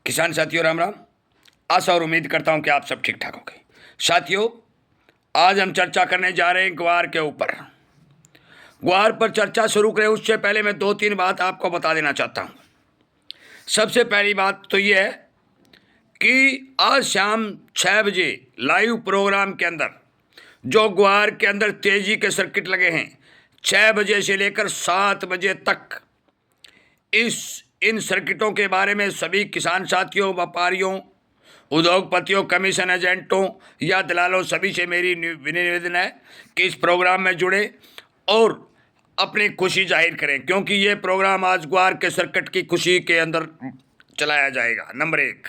किसान साथियों राम राम। आशा और उम्मीद करता हूं कि आप सब ठीक ठाक होंगे। साथियों, आज हम चर्चा करने जा रहे हैं ग्वार के ऊपर। ग्वार पर चर्चा शुरू करें उससे पहले मैं 2-3 बात आपको बता देना चाहता हूं। सबसे पहली बात तो ये है कि आज शाम 6 बजे लाइव प्रोग्राम के अंदर जो ग्वार के अंदर तेजी के सर्किट लगे हैं, 6 बजे से लेकर 7 बजे तक इन सर्किटों के बारे में सभी किसान साथियों, व्यापारियों, उद्योगपतियों, कमीशन एजेंटों या दलालों सभी से मेरी निवेदन है कि इस प्रोग्राम में जुड़े और अपनी खुशी जाहिर करें, क्योंकि ये प्रोग्राम आज ग्वार के सर्किट की खुशी के अंदर चलाया जाएगा। नंबर 1।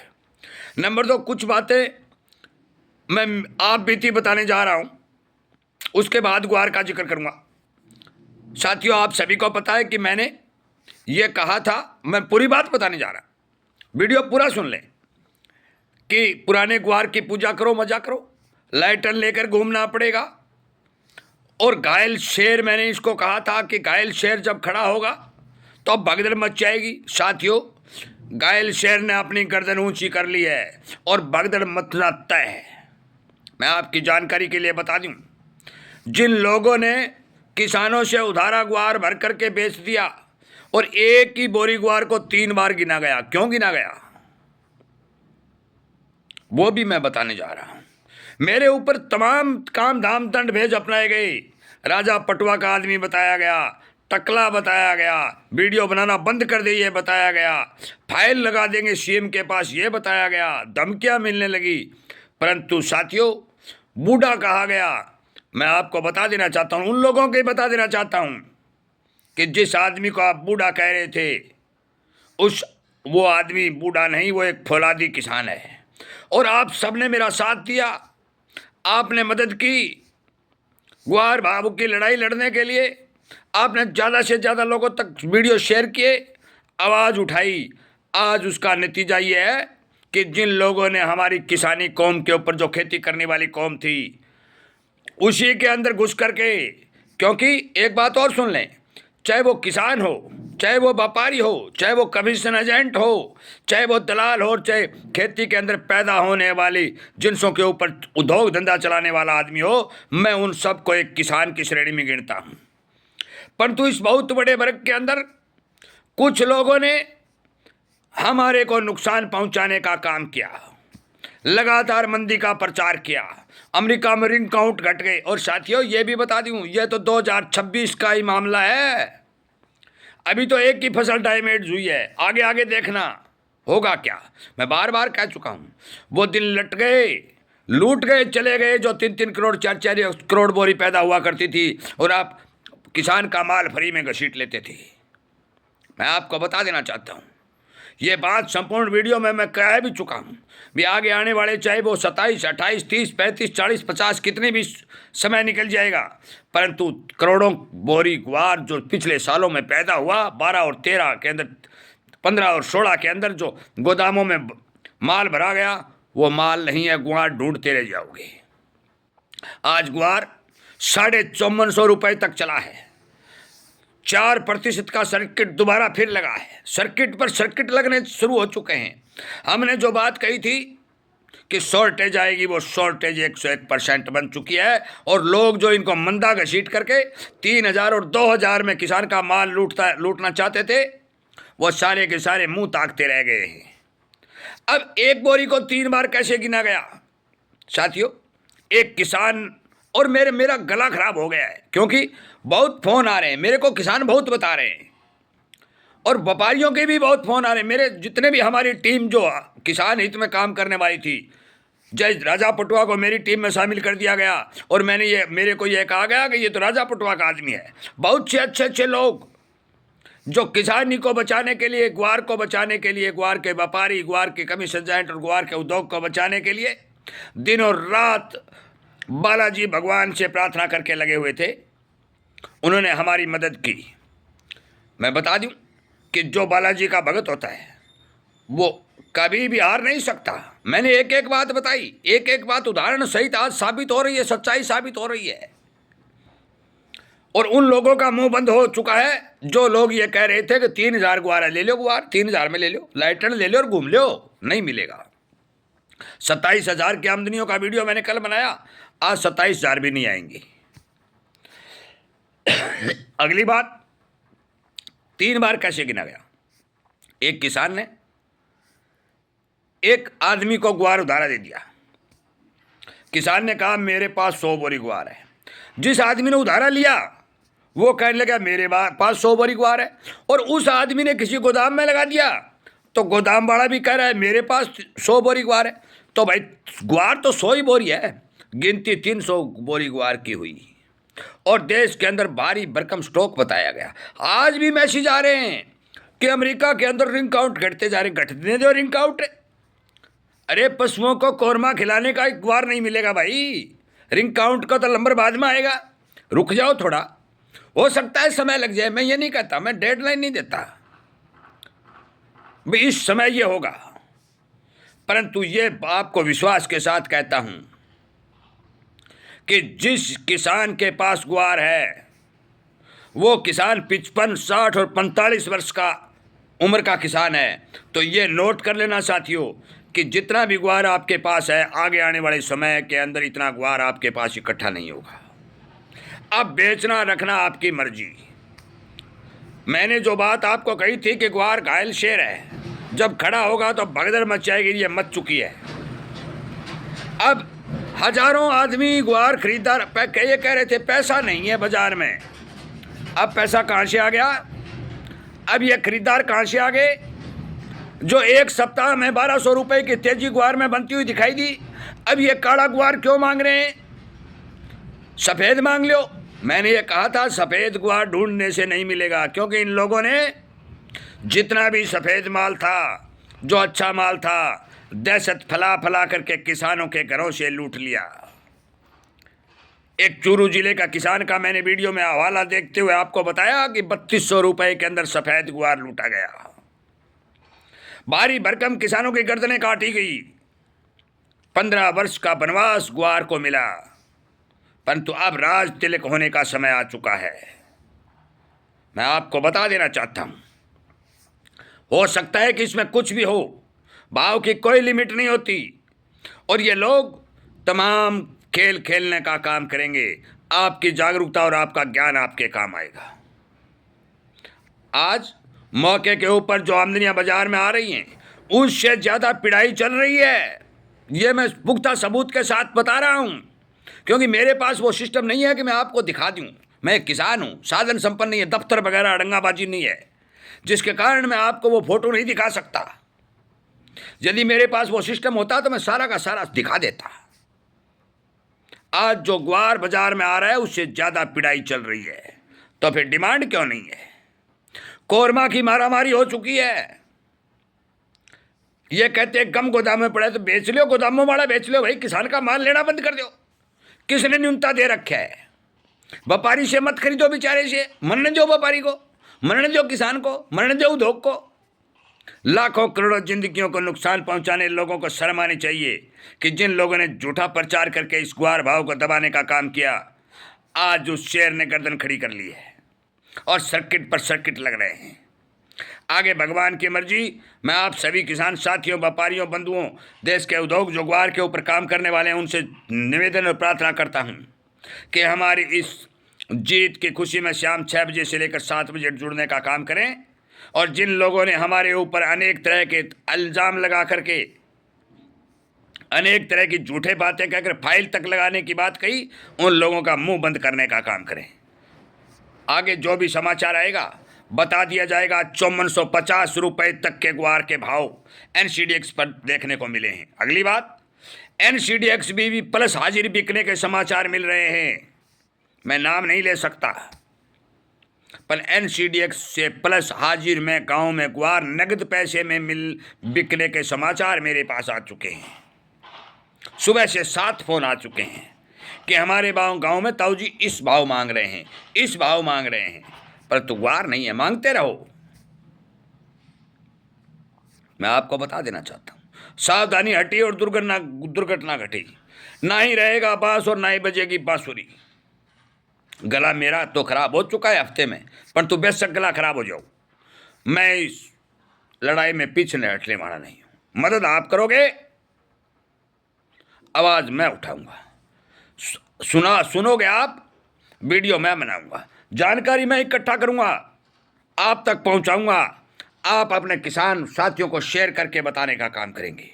नंबर 2, कुछ बातें मैं आप बीती बताने जा रहा हूँ, उसके बाद ग्वार का जिक्र करूँगा। साथियों, आप सभी को पता है कि मैंने ये कहा था, मैं पूरी बात बताने जा रहा, वीडियो पूरा सुन लें, कि पुराने ग्वार की पूजा करो, मजा करो, लाइटन लेकर घूमना पड़ेगा। और घायल शेर, मैंने इसको कहा था कि घायल शेर जब खड़ा होगा तो भगदड़ मच जाएगी। साथियों, घायल शेर ने अपनी गर्दन ऊंची कर ली है और भगदड़ मचना तय है। मैं आपकी जानकारी के लिए बता दूं, जिन लोगों ने किसानों से उधारा ग्वार भर करके बेच दिया और एक ही बोरी ग्वार को 3 बार गिना गया, क्यों गिना गया वो भी मैं बताने जा रहा हूं। मेरे ऊपर तमाम काम धाम दंड भेज अपनाए गए। राजा पटुआ का आदमी बताया गया, टकला बताया गया, वीडियो बनाना बंद कर दे ये बताया गया, फाइल लगा देंगे सीएम के पास ये बताया गया, धमकियां मिलने लगी। परंतु साथियों, बूढ़ा कहा गया। मैं आपको बता देना चाहता हूं, उन लोगों के बता देना चाहता हूं कि जिस आदमी को आप बूढ़ा कह रहे थे, वो आदमी बूढ़ा नहीं, वो एक फौलादी किसान है। और आप सबने मेरा साथ दिया, आपने मदद की ग्वार बाबू की लड़ाई लड़ने के लिए। आपने ज़्यादा से ज़्यादा लोगों तक वीडियो शेयर किए, आवाज़ उठाई। आज उसका नतीजा ये है कि जिन लोगों ने हमारी किसानी कौम के ऊपर, जो खेती करने वाली कौम थी, उसी के अंदर घुस करके, क्योंकि एक बात और सुन लें, चाहे वो किसान हो, चाहे वो व्यापारी हो, चाहे वो कमीशन एजेंट हो, चाहे वो दलाल हो, चाहे खेती के अंदर पैदा होने वाली जिनसों के ऊपर उद्योग धंधा चलाने वाला आदमी हो, मैं उन सब को एक किसान की श्रेणी में गिनता हूँ। परंतु इस बहुत बड़े वर्ग के अंदर कुछ लोगों ने हमारे को नुकसान पहुंचाने का काम किया, लगातार मंदी का प्रचार किया, अमेरिका में रिंग काउंट घट गए। और साथियों, ये भी बता दूं, ये तो 2026 का ही मामला है, अभी तो एक ही फसल डैमेज हुई है, आगे आगे देखना होगा क्या। मैं बार बार कह चुका हूं, वो दिन लट गए, लूट गए, चले गए जो 3-3 करोड़ 4-4 करोड़ बोरी पैदा हुआ करती थी और आप किसान का माल फ्री में घसीट लेते थे। मैं आपको बता देना चाहता हूं, ये बात संपूर्ण वीडियो में मैं कह भी चुका हूं। भी आगे आने वाले, चाहे वो 27, 28, 30, 35, 40, 50 कितने भी समय निकल जाएगा, परंतु करोड़ों बोरी ग्वार जो पिछले सालों में पैदा हुआ, 12 और 13 के अंदर, 15 और 16 के अंदर जो गोदामों में माल भरा गया, वो माल नहीं है, ग्वार ढूंढते रह जाओगे। आज ग्वार 5450 रुपये तक चला है, 4% का सर्किट दोबारा फिर लगा है, सर्किट पर सर्किट लगने शुरू हो चुके हैं। हमने जो बात कही थी कि शॉर्टेज आएगी, वो शॉर्टेज 101% बन चुकी है। और लोग जो इनको मंदा घसीट करके 3000 और 2000 में किसान का माल लूटना चाहते थे, वो सारे के सारे मुंह ताकते रह गए हैं। अब एक बोरी को 3 बार कैसे गिना गया साथियों? एक किसान, और मेरा गला खराब हो गया है, क्योंकि बहुत फ़ोन आ रहे हैं मेरे को, किसान बहुत बता रहे हैं, और व्यापारियों के भी बहुत फ़ोन आ रहे हैं। मेरे जितने भी, हमारी टीम जो किसान हित में काम करने वाली थी, जय राजा पटुआ को मेरी टीम में शामिल कर दिया गया, और मेरे को ये कहा गया कि ये तो राजा पटुआ का आदमी है। बहुत से अच्छे लोग जो किसानी को बचाने के लिए, ग्वार को बचाने के लिए, ग्वार के व्यापारी, ग्वार के कमीशन एजेंट और ग्वार के उद्योग को बचाने के लिए दिन और रात बालाजी भगवान से प्रार्थना करके लगे हुए थे, उन्होंने हमारी मदद की। मैं बता दूं कि जो बालाजी का भगत होता है वो कभी भी हार नहीं सकता। मैंने एक एक बात बताई, एक एक बात उदाहरण सहित आज साबित हो रही है, सच्चाई साबित हो रही है। और उन लोगों का मुंह बंद हो चुका है जो लोग ये कह रहे थे कि 3,000 गुआर ले लो, गुआर 3,000 में ले लो, लाइटन ले लो और घूम लो। नहीं मिलेगा। 27,000 की आमदनियों का वीडियो मैंने कल बनाया, आज 27,000 भी नहीं आएंगी। अगली बात, 3 बार कैसे गिना गया? एक किसान ने एक आदमी को गुआर उधारा दे दिया। किसान ने कहा मेरे पास 100 बोरी गुआर है। जिस आदमी ने उधारा लिया वो कहने लगा मेरे पास 100 बोरी गुआर है, और उस आदमी ने किसी गोदाम में लगा दिया तो गोदाम वाला भी कह रहा है मेरे पास 100 बोरी गुआर है। तो भाई गुआर तो 100 ही बोरी है, गिनती 300 बोरी गुआर की हुई, और देश के अंदर भारी भरकम स्टॉक बताया गया। आज भी मैसेज आ रहे हैं कि अमेरिका के अंदर रिंग काउंट घटते जा रहे, घटने दो रिंग काउंट। अरे पशुओं को कोरमा खिलाने का एक गुआर नहीं मिलेगा भाई, रिंग काउंट का तो नंबर बाद में आएगा। रुक जाओ थोड़ा, हो सकता है समय लग जाए, मैं ये नहीं कहता, मैं डेडलाइन नहीं देता भाई इस समय ये होगा, परंतु ये आपको विश्वास के साथ कहता हूं कि जिस किसान के पास गुआर है वो किसान 55, 60 और 45 वर्ष का उम्र का किसान है। तो ये नोट कर लेना साथियों कि जितना भी गुआर आपके पास है, आगे आने वाले समय के अंदर इतना गुआर आपके पास इकट्ठा नहीं होगा। अब बेचना रखना आपकी मर्जी। मैंने जो बात आपको कही थी कि गुआर घायल शेर है, जब खड़ा होगा तो भगदड़ मच जाएगी, ये मच चुकी है। अब हजारों आदमी गुआर खरीदार ये कह रहे थे पैसा नहीं है बाजार में, अब पैसा कहाँ से आ गया? अब ये खरीदार कहाँ से आ गए? जो एक सप्ताह में 1200 रुपए की तेजी गुआर में बनती हुई दिखाई दी, अब ये काला गुआर क्यों मांग रहे हैं? सफेद मांग लो। मैंने ये कहा था सफेद गुआर ढूंढने से नहीं मिलेगा, क्योंकि इन लोगों ने जितना भी सफेद माल था, जो अच्छा माल था, दहशत फैला फैला करके किसानों के घरों से लूट लिया। एक चूरू जिले का किसान का मैंने वीडियो में हवाला देखते हुए आपको बताया कि 3200 रुपए के अंदर सफेद गुआर लूटा गया। भारी भरकम किसानों की गर्दनें काटी गई। 15 वर्ष का वनवास गुआर को मिला, परंतु अब राज तिलक होने का समय आ चुका है। मैं आपको बता देना चाहता हूं, हो सकता है कि इसमें कुछ भी हो, भाव की कोई लिमिट नहीं होती, और ये लोग तमाम खेल खेलने का काम करेंगे। आपकी जागरूकता और आपका ज्ञान आपके काम आएगा। आज मौके के ऊपर जो आमदनियां बाजार में आ रही हैं, उससे ज़्यादा पिड़ाई चल रही है। ये मैं पुख्ता सबूत के साथ बता रहा हूं, क्योंकि मेरे पास वो सिस्टम नहीं है कि मैं आपको दिखा दूं। मैं एक किसान हूं, साधन संपन्न नहीं है, दफ्तर वगैरह अड़ंगाबाजी नहीं है, जिसके कारण मैं आपको वो फोटो नहीं दिखा सकता। यदि मेरे पास वो सिस्टम होता तो मैं सारा का सारा दिखा देता। आज जो गुआर बाजार में आ रहा है उससे ज़्यादा पिड़ाई चल रही है, तो फिर डिमांड क्यों नहीं है? कोरमा की मारामारी हो चुकी है। ये कहते हैं कम गोदाम में पड़ा है तो बेच लो, गोदामों वाला बेच लो भाई, किसान का माल लेना बंद कर दो। किसने न्यूनता दे रखा है? व्यापारी से मत खरीदो, बेचारे से मरने दो, व्यापारी को मरने दो, किसान को मरने दो, उद्योग को। लाखों करोड़ों जिंदगियों को नुकसान पहुंचाने लोगों को शर्म आनी चाहिए कि जिन लोगों ने झूठा प्रचार करके इस गुआर भाव को दबाने का काम किया, आज उस शेर ने गर्दन खड़ी कर ली है और सर्किट पर सर्किट लग रहे हैं। आगे भगवान की मर्जी। मैं आप सभी किसान साथियों, व्यापारियों, बंधुओं, देश के उद्योग जो गुआर के ऊपर काम करने वाले हैं, उनसे निवेदन और प्रार्थना करता हूं कि हमारी इस जीत की खुशी में शाम 6 बजे से लेकर 7 बजे जुड़ने का काम करें। और जिन लोगों ने हमारे ऊपर अनेक तरह के इल्ज़ाम लगा करके, अनेक तरह की झूठे बातें कहकर फाइल तक लगाने की बात कही, उन लोगों का मुंह बंद करने का काम करें। आगे जो भी समाचार आएगा बता दिया जाएगा। 5450 रुपये तक के गुआर के भाव NCDX पर देखने को मिले हैं। अगली बात, NCDX भी प्लस हाजिर बिकने के समाचार मिल रहे हैं। मैं नाम नहीं ले सकता, पर NCDX से प्लस हाजिर में गांव में गुआर नगद पैसे में बिकने के समाचार मेरे पास आ चुके हैं। सुबह से 7 फोन आ चुके हैं कि हमारे गांव में ताऊ जी इस भाव मांग रहे हैं, इस भाव मांग रहे हैं, पर तो गुआर नहीं है। मांगते रहो। मैं आपको बता देना चाहता हूं, सावधानी हटी और दुर्घटना घटी। ना ही रहेगा बांस और ना ही बजेगी बांसुरी। गला मेरा तो खराब हो चुका है हफ्ते में, पर तू बेशक गला खराब हो जाओ, मैं इस लड़ाई में पीछे हटने वाला नहीं हूं। मदद आप करोगे, आवाज मैं उठाऊंगा, सुनोगे आप, वीडियो मैं बनाऊंगा, जानकारी मैं इकट्ठा करूंगा, आप तक पहुंचाऊंगा। आप अपने किसान साथियों को शेयर करके बताने का काम करेंगे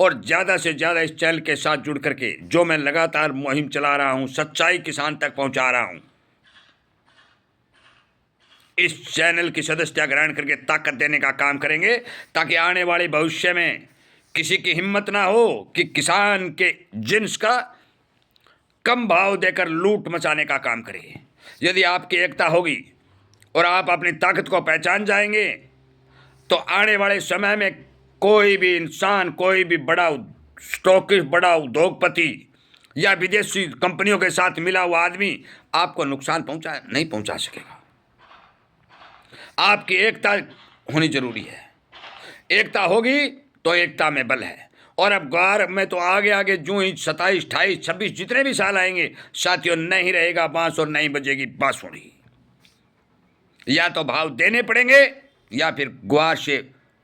और ज़्यादा से ज़्यादा इस चैनल के साथ जुड़ करके, जो मैं लगातार मुहिम चला रहा हूं, सच्चाई किसान तक पहुंचा रहा हूं, इस चैनल की सदस्यता ग्रहण करके ताकत देने का काम करेंगे, ताकि आने वाले भविष्य में किसी की हिम्मत ना हो कि किसान के जिन्स का कम भाव देकर लूट मचाने का काम करे। यदि आपकी एकता होगी और आप अपनी ताकत को पहचान जाएंगे, तो आने वाले समय में कोई भी इंसान, कोई भी बड़ा स्टॉकिस्ट, बड़ा उद्योगपति या विदेशी कंपनियों के साथ मिला हुआ आदमी आपको नुकसान नहीं पहुंचा सकेगा। आपकी एकता होनी जरूरी है। एकता होगी तो एकता में बल है। और अब ग्वार में तो आगे आगे जो ही 27, 28, 26 जितने भी साल आएंगे साथियों, नहीं रहेगा बांस और नहीं बजेगी बांसुरी। या तो भाव देने पड़ेंगे या फिर ग्वार से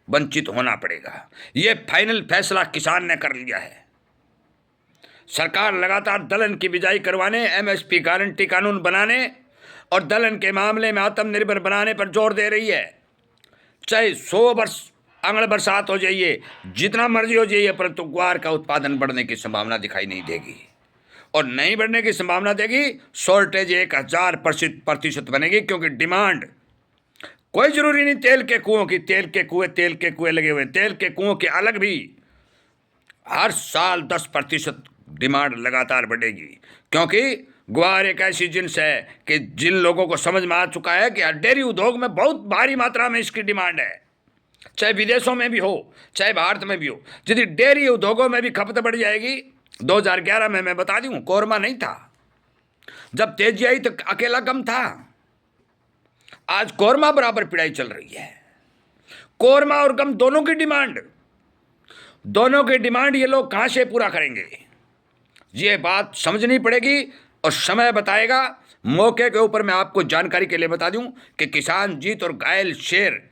वंचित होना पड़ेगा। ये फाइनल फैसला किसान ने कर लिया है। सरकार लगातार दलहन की बिजाई करवाने, एमएसपी गारंटी कानून बनाने और दलहन के मामले में आत्मनिर्भर बनाने पर जोर दे रही है। चाहे 100 वर्ष आंगड़ बरसात हो जाइए, जितना मर्जी हो जाइए, परंतु ग्वार का उत्पादन बढ़ने की संभावना दिखाई नहीं देगी। और नहीं बढ़ने की संभावना देगी, शॉर्टेज 1000% बनेगी, क्योंकि डिमांड कोई जरूरी नहीं तेल के कुओं की, तेल के कुएं लगे हुए, तेल के कुओं के अलग भी हर साल 10% डिमांड लगातार बढ़ेगी। क्योंकि ग्वार एक ऐसी जिन्स है कि जिन लोगों को समझ में आ चुका है कि डेयरी उद्योग में बहुत भारी मात्रा में इसकी डिमांड है, चाहे विदेशों में भी हो, चाहे भारत में भी हो। यदि डेयरी उद्योगों में भी खपत बढ़ जाएगी, 2011 में मैं बता दूं, कोरमा नहीं था, जब तेजी आई तो अकेला गम था। आज कोरमा बराबर पिड़ाई चल रही है। कोरमा और गम दोनों की डिमांड ये लोग कहां से पूरा करेंगे, ये बात समझनी पड़ेगी और समय बताएगा। मौके के ऊपर मैं आपको जानकारी के लिए बता दूं कि किसान जीत और घायल शेर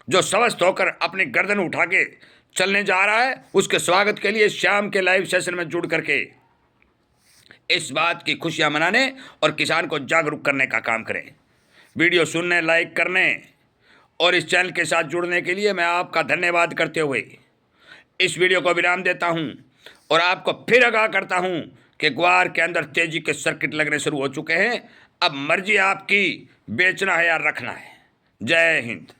जो स्वस्थ होकर अपनी गर्दन उठा के चलने जा रहा है, उसके स्वागत के लिए शाम के लाइव सेशन में जुड़ करके इस बात की खुशियां मनाने और किसान को जागरूक करने का काम करें। वीडियो सुनने, लाइक करने और इस चैनल के साथ जुड़ने के लिए मैं आपका धन्यवाद करते हुए इस वीडियो को विराम देता हूं और आपको फिर आगाह करता हूं कि ग्वार के अंदर तेजी के सर्किट लगने शुरू हो चुके हैं। अब मर्जी आपकी बेचना है या रखना है। जय हिंद।